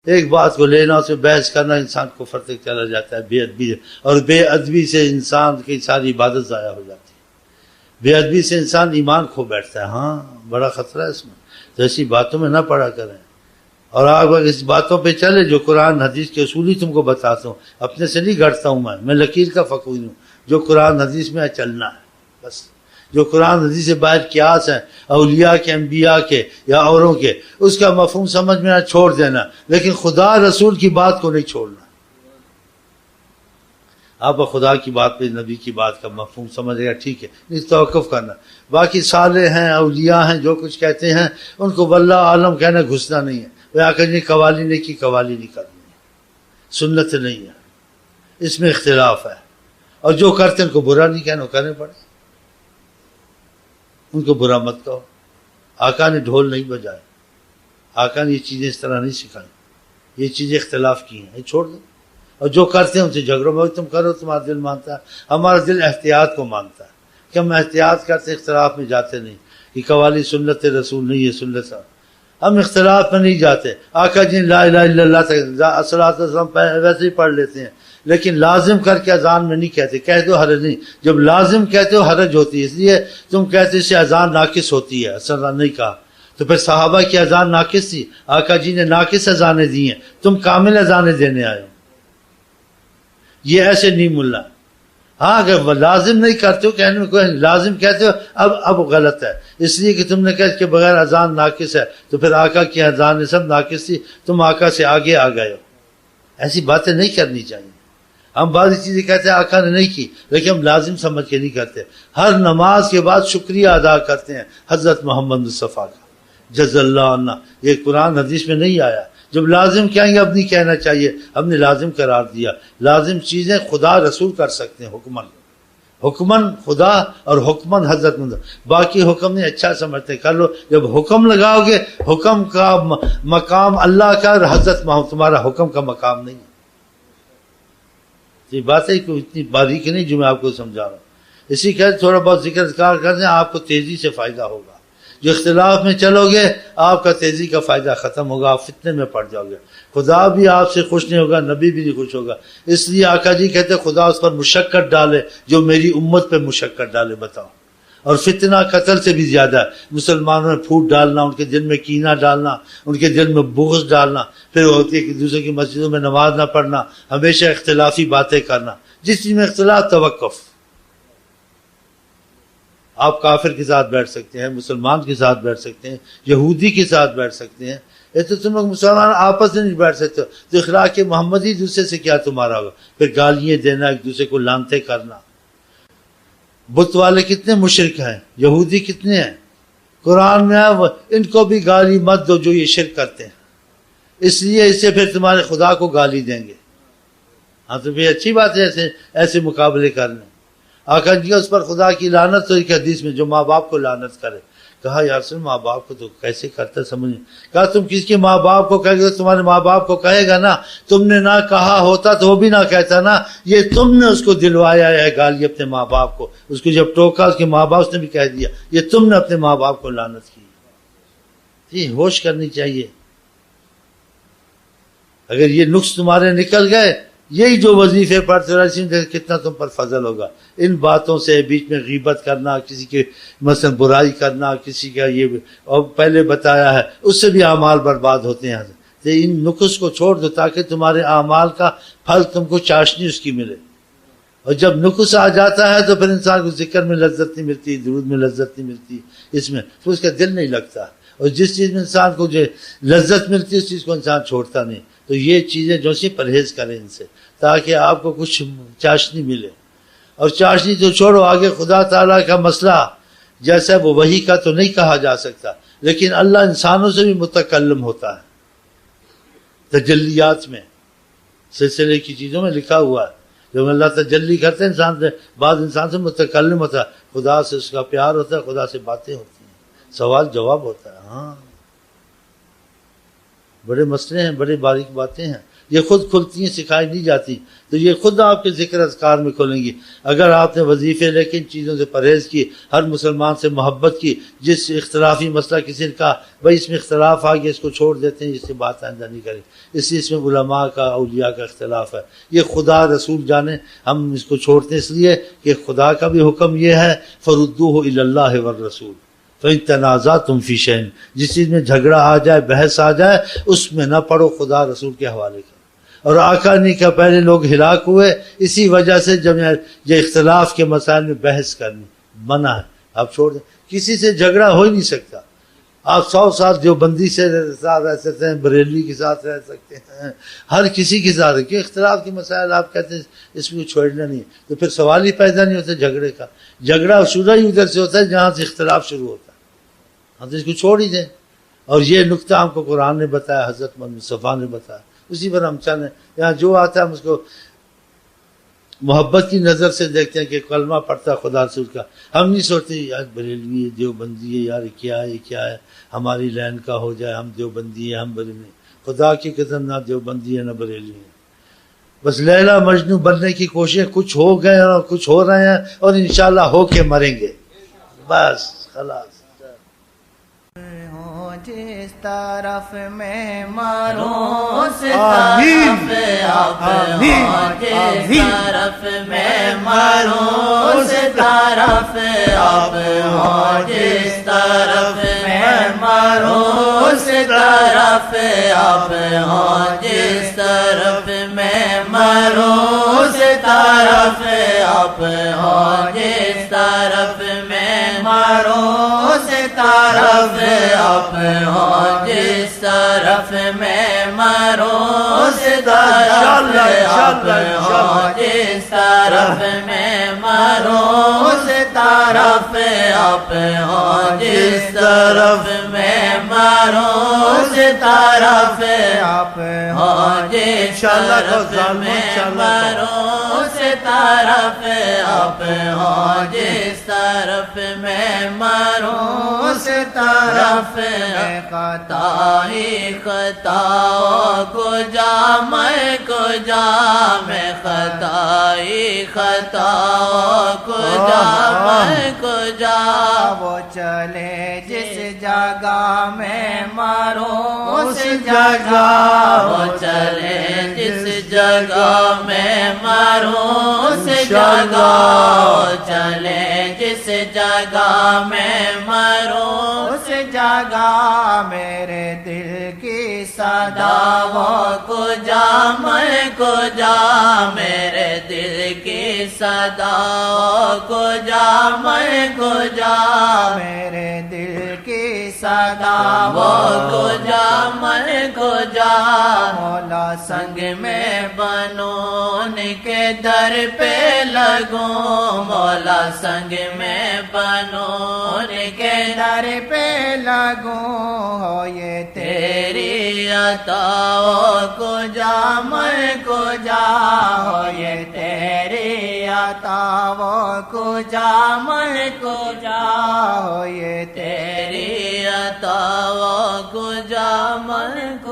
ایک بات کو لینا اسے بحث کرنا انسان کو فرق چلا جاتا ہے بے ادبی، اور بے ادبی سے انسان کی ساری عبادت ضائع ہو جاتی ہے، بے ادبی سے انسان ایمان کھو بیٹھتا ہے۔ ہاں بڑا خطرہ ہے اس میں، تو ایسی باتوں میں نہ پڑا کریں، اور آپ اس باتوں پہ چلے جو قرآن حدیث کے اصول ہی تم کو بتاتا ہوں، اپنے سے نہیں گھڑتا ہوں میں لکیر کا فقیر ہوں، جو قرآن حدیث میں چلنا ہے بس، جو قرآن حدیث سے باہر قیاس ہیں اولیاء کے، انبیاء کے یا اوروں کے، اس کا مفہوم سمجھ میں چھوڑ دینا، لیکن خدا رسول کی بات کو نہیں چھوڑنا۔ آپ خدا کی بات پہ نبی کی بات کا مفہوم سمجھے گا ٹھیک ہے، اس توقف کرنا، باقی صالح ہیں اولیاء ہیں جو کچھ کہتے ہیں ان کو واللہ عالم کہنا گھسنا نہیں ہے، وہ آ کر قوالی نہیں کی، قوالی نہیں کرنی ہے، سنت نہیں ہے، اس میں اختلاف ہے، اور جو کرتے ہیں ان کو برا نہیں کہنا، کرنے پڑے، ان کو برا مت کہو۔ آقا نے ڈھول نہیں بجائے، آقا نے یہ چیزیں اس طرح نہیں سکھائیں، یہ چیزیں اختلاف کی ہیں، یہ چھوڑ دو، اور جو کرتے ہیں ان سے جھگڑو میں، تم کرو تمہارا دل مانتا ہے، ہمارا دل احتیاط کو مانتا ہے کہ ہم احتیاط کرتے، اختلاف میں جاتے نہیں، کہ قوالی سنت رسول نہیں ہے، سنت ہم اختلاف میں نہیں جاتے۔ آقا جی لا الہ الا اللہ تک الصلاۃ والسلام ویسے ہی پڑھ لیتے ہیں، لیکن لازم کر کے اذان میں نہیں کہتے، کہہ دو حرج نہیں، جب لازم کہتے ہو حرج ہوتی ہے، اس لیے تم کہتے اس سے اذان ناقص ہوتی ہے، اصل نہیں کہا، تو پھر صحابہ کی اذان ناقص تھی، آقا جی نے ناقص اذانیں دی ہیں، تم کامل اذانیں دینے آئے ہو، یہ ایسے نہیں ملا۔ ہاں اگر لازم نہیں کرتے ہو، کہنے میں کوئی لازم کہتے ہو اب غلط ہے، اس لیے کہ تم نے کہا کہ بغیر اذان ناقص ہے، تو پھر آقا کی اذان سب ناقص تھی، تم آقا سے آگے آ گئے ہو، ایسی باتیں نہیں کرنی چاہیے۔ ہم بعض چیزیں کہتے ہیں آقا نے نہیں کی، لیکن ہم لازم سمجھ کے نہیں کرتے، ہر نماز کے بعد شکریہ ادا کرتے ہیں حضرت محمد مصطفیٰ کا جز اللہ عنہ، یہ قرآن حدیث میں نہیں آیا، جب لازم کہیں گے اب نہیں کہنا چاہیے، ہم نے لازم قرار دیا، لازم چیزیں خدا رسول کر سکتے ہیں، حکمن خدا اور حکمن حضرت باقی حکم نہیں، اچھا سمجھتے کر لو، جب حکم لگاؤ گے، حکم کا مقام اللہ کا اور حضرت محمد، تمہارا حکم کا مقام نہیں ہے۔ یہ بات ہے کہ اتنی باریکی نہیں جو میں آپ کو سمجھا رہا ہوں، اسی کہ تھوڑا بہت ذکر اذکار کر دیں، آپ کو تیزی سے فائدہ ہوگا، جو اختلاف میں چلو گے آپ کا تیزی کا فائدہ ختم ہوگا، آپ فتنے میں پڑ جاؤ گے، خدا بھی آپ سے خوش نہیں ہوگا، نبی بھی نہیں خوش ہوگا، اس لیے آقا جی کہتے خدا اس پر مشقت ڈالے جو میری امت پہ مشقت ڈالے، بتاؤ، اور فتنہ قتل سے بھی زیادہ ہے، مسلمانوں میں پھوٹ ڈالنا، ان کے دل میں کینہ ڈالنا، ان کے دل میں بغض ڈالنا، پھر ہوتی ہے کہ دوسرے کی مسجدوں میں نماز نہ پڑھنا، ہمیشہ اختلافی باتیں کرنا، جس چیز میں اختلاف توقف، آپ کافر کے ساتھ بیٹھ سکتے ہیں، مسلمان کے ساتھ بیٹھ سکتے ہیں، یہودی کے ساتھ بیٹھ سکتے ہیں، یہ تو تم لوگ مسلمان آپس میں نہیں بیٹھ سکتے، تو اخلاق محمدی دوسرے سے کیا تمہارا ہوگا، پھر گالیاں دینا، ایک دوسرے کو لانتے کرنا۔ بت والے کتنے مشرک ہیں، یہودی کتنے ہیں، قرآن میں ان کو بھی گالی مت دو جو یہ شرک کرتے ہیں، اس لیے اس سے پھر تمہارے خدا کو گالی دیں گے۔ ہاں تو پھر اچھی بات ہے ایسے مقابلے کرنے۔ آقا جی اس پر خدا کی لعنت، تو ایک حدیث میں جو ماں باپ کو لعنت کرے، کہا یا رسول ماں باپ کو تو کیسے کرتا سمجھ، کہا تم کس کے ماں باپ کو کہے گے، تمہارے ماں باپ کو کہے گا نا، تم نے نہ کہا ہوتا تو وہ بھی نہ کہتا نا، یہ تم نے اس کو دلوایا ہے گالی اپنے ماں باپ کو، اس کو جب ٹوکا اس کے ماں باپ اس نے بھی کہہ دیا، یہ تم نے اپنے ماں باپ کو لعنت کی۔ جی ہوش کرنی چاہیے، اگر یہ نقص تمہارے نکل گئے، یہی جو وظیفے پڑھتے رہے، کتنا تم پر فضل ہوگا۔ ان باتوں سے بیچ میں غیبت کرنا، کسی کے مثلا برائی کرنا، کسی کا یہ اور پہلے بتایا ہے، اس سے بھی اعمال برباد ہوتے ہیں۔ تو ان نقص کو چھوڑ دو تاکہ تمہارے اعمال کا پھل تم کو چاشنی اس کی ملے، اور جب نقص آ جاتا ہے تو پھر انسان کو ذکر میں لذت نہیں ملتی، درود میں لذت نہیں ملتی، اس میں تو اس کا دل نہیں لگتا، اور جس چیز میں انسان کو جو لذت ملتی ہے اس چیز کو انسان چھوڑتا نہیں۔ تو یہ چیزیں جو سی پرہیز کریں ان سے، تاکہ آپ کو کچھ چاشنی ملے، اور چاشنی تو چھوڑو، آگے خدا تعالیٰ کا مسئلہ جیسا وہ وحی کا تو نہیں کہا جا سکتا، لیکن اللہ انسانوں سے بھی متکلم ہوتا ہے، تجلیات میں سلسلے کی چیزوں میں لکھا ہوا ہے، جب اللہ تجلی کرتے ہیں انسان سے، بعض انسان سے متکلم ہوتا ہے، خدا سے اس کا پیار ہوتا ہے، خدا سے باتیں ہوتی ہیں، سوال جواب ہوتا ہے۔ ہاں بڑے مسئلے ہیں، بڑے باریک باتیں ہیں، یہ خود کھلتی ہیں، سکھائی نہیں جاتی، تو یہ خود آپ کے ذکر اذکار میں کھلیں گی۔ اگر آپ نے وظیفے لیکن چیزوں سے پرہیز کی، ہر مسلمان سے محبت کی، جس اختلافی مسئلہ کسی نے کہا بھائی اس میں اختلاف آ گیا، اس کو چھوڑ دیتے ہیں، اس سے بات آئندہ نہیں کریں، اس میں علماء کا اولیاء کا اختلاف ہے، یہ خدا رسول جانے، ہم اس کو چھوڑتے ہیں اس لیے کہ خدا کا بھی حکم یہ ہے فردوہ الی اللہ والرسول فإن تنازعتم فی شیء، جس چیز میں جھگڑا آ جائے، بحث آ جائے، اس میں نہ پڑھو، خدا رسول کے حوالے کرو۔ اور آقا نے کہا پہلے لوگ ہلاک ہوئے اسی وجہ سے جب یہ اختلاف کے مسائل میں بحث کرنی منع ہے، آپ چھوڑ دیں، کسی سے جھگڑا ہو ہی نہیں سکتا۔ آپ 100 سال دیوبندی سے ساتھ رہ سکتے ہیں، بریلوی کے ساتھ رہ سکتے ہیں، ہر کسی کے ساتھ، کہ اختلاف کے مسائل آپ کہتے ہیں اس میں چھوڑنا نہیں، تو پھر سوال ہی پیدا نہیں ہوتا جھگڑے کا۔ جھگڑا شروع ہی ادھر سے ہوتا ہے جہاں سے اختلاف شروع ہوتا ہے، ہم تو اس کو چھوڑ ہی دیں۔ اور یہ نقطہ ہم کو قرآن نے بتایا، حضرت محمد مصطفیٰ نے بتایا، اسی پر ہم چلیں، یہاں جو آتا ہے ہم اس کو محبت کی نظر سے دیکھتے ہیں کہ کلمہ پڑھتا ہے خدا رسول کا، ہم نہیں سوچتے یار بریلوی ہے، دیوبندی ہے، یار کیا ہے، کیا ہے، ہماری لین کا ہو جائے، ہم دیوبندی ہیں، ہم بریلوی، خدا کی قسم نہ دیوبندی ہے نہ بریلوی ہے۔ بس لیلا مجنو بننے کی کوشش، کچھ ہو گئے اور کچھ ہو رہے ہیں اور انشاءاللہ ہو کے مریں گے، بس خلاص۔ جس طرف میں مروں اس طرف آپ ہوں، جس طرف میں مروں اس طرف آپ ہوں، جس طرف میں مروں اس طرف آپ ہوں، جس طرف میں مروں اس طرف آپ ہوں، جس طرف میں مروں اس طرف آپ ہوں، جس طرف میں مروں اس طرف آپ ہوں، جس طرف میں مروں اس طرف آپ ہوں، جس طرف میں مروں اس طرف آپ ہوں، جس طرف میں مروں اس طرف آپ ہوں، جس طرف میں مروں اس طرف خطا ہی خطا کو جا میں کو جا میں، خطا ہی خطا کو جا میں کو جا، وہ چلے جس جگہ میں مروں اس جگہ، وہ چلے جس جگہ میں مروں اس جگہ، وہ چلے جس جگہ میں مروں اس جگہ، میرے دل کی صدا وہ کو جا میں کو جا، میرے دل کی صدا وہ کو جا میں کو جا، میرے دل کی صدا وہ کو جا میں کو جا، مولا سنگ میں بنوں ان کے در پہ لگوں، مولا سنگ میں بنوں ان کے در پہ لگوں، ہو یہ تیری عطا کو جا میں کو جا، ہو یہ تیری عطا کو جا میں کو جا، ہو یہ تیری عطا کو جا میں کو